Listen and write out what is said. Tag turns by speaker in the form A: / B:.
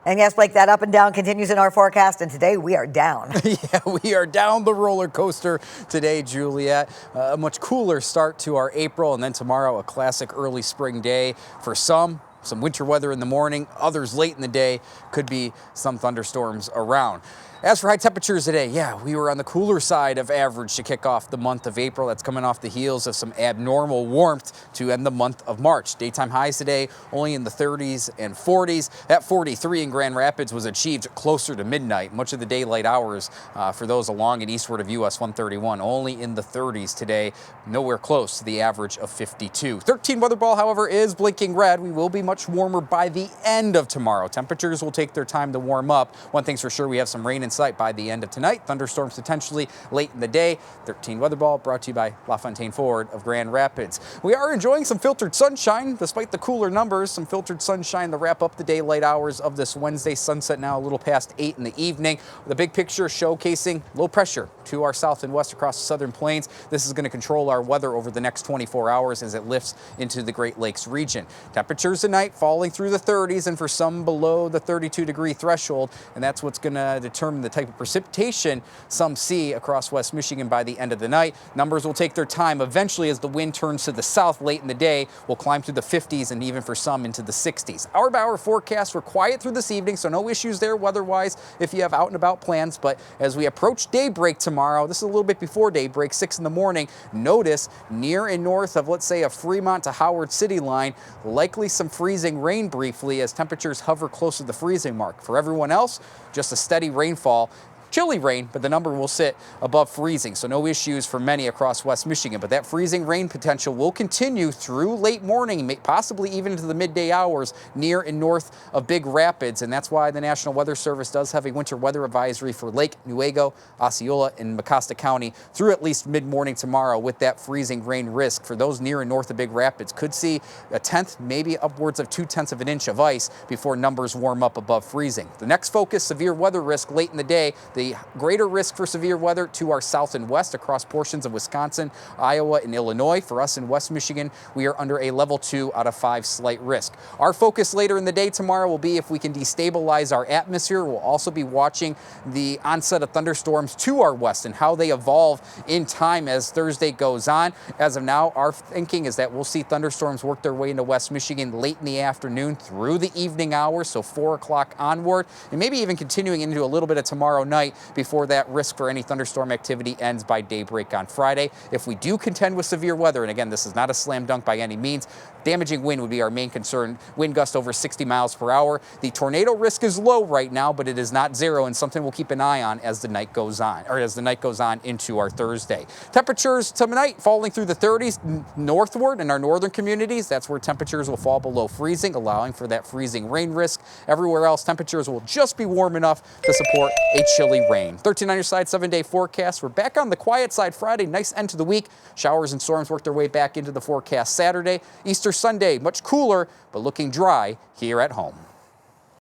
A: And yes, Blake, that up and down continues in our forecast, and today we are down.
B: Yeah, we are down the roller coaster today, Juliet. A much cooler start to our April, and then tomorrow a classic early spring day for some winter weather in the morning, others late in the day, could be some thunderstorms around. As for high temperatures today, yeah, we were on the cooler side of average to kick off the month of April. That's coming off the heels of some abnormal warmth to end the month of March. Daytime highs today only in the 30s and 40s. That 43 in Grand Rapids was achieved closer to midnight. Much of the daylight hours for those along and eastward of US 131 only in the 30s today, nowhere close to the average of 52. 13 weather ball, however, is blinking red. We will be much warmer by the end of tomorrow. Temperatures will take their time to warm up. One thing's for sure, we have some rain in sight by the end of tonight. Thunderstorms potentially late in the day. 13 weather ball brought to you by LaFontaine Ford of Grand Rapids. We are enjoying some filtered sunshine despite the cooler numbers. Some filtered sunshine to wrap up the daylight hours of this Wednesday. Sunset now a little past 8 in the evening. The big picture showcasing low pressure to our south and west across the southern plains. This is going to control our weather over the next 24 hours as it lifts into the Great Lakes region. Temperatures tonight falling through the 30s and for some below the 32-degree threshold, and that's what's going to determine the type of precipitation some see across West Michigan by the end of the night. Numbers will take their time. Eventually, as the wind turns to the south late in the day, we'll climb through the 50s and even for some into the 60s. Hour-by-hour forecasts were quiet through this evening, so no issues there weather-wise if you have out and about plans. But as we approach daybreak tomorrow, this is a little bit before daybreak, 6 in the morning, notice near and north of, let's say, a Fremont to Howard City line, likely some freezing rain briefly as temperatures hover close to the freezing mark. For everyone else, just a steady rainfall. Chilly rain, but the number will sit above freezing, so no issues for many across West Michigan. But that freezing rain potential will continue through late morning, possibly even into the midday hours near and north of Big Rapids, and that's why the National Weather Service does have a winter weather advisory for Lake Newaygo, Osceola, and Mecosta County through at least mid-morning tomorrow with that freezing rain risk. For those near and north of Big Rapids, could see a tenth, maybe upwards of 0.2 of an inch of ice before numbers warm up above freezing. The next focus, severe weather risk late in the day. The greater risk for severe weather to our south and west across portions of Wisconsin, Iowa, and Illinois. For us in West Michigan, we are under a level 2 out of 5 slight risk. Our focus later in the day tomorrow will be if we can destabilize our atmosphere. We'll also be watching the onset of thunderstorms to our west and how they evolve in time as Thursday goes on. As of now, our thinking is that we'll see thunderstorms work their way into West Michigan late in the afternoon through the evening hours, so 4 o'clock onward, and maybe even continuing into a little bit of tomorrow night before that risk for any thunderstorm activity ends by daybreak on Friday. If we do contend with severe weather, and again, this is not a slam dunk by any means, damaging wind would be our main concern. Wind gust over 60 miles per hour. The tornado risk is low right now, but it is not zero, and something we'll keep an eye on as the night goes on, or as the night goes on into our Thursday. Temperatures tonight falling through the 30s northward in our northern communities. That's where temperatures will fall below freezing, allowing for that freezing rain risk. Everywhere else, temperatures will just be warm enough to support a chilly rain. 13 on your side, 7-day forecast. We're back on the quiet side Friday. Nice end to the week. Showers and storms work their way back into the forecast Saturday. Easter Sunday, much cooler, but looking dry here at home.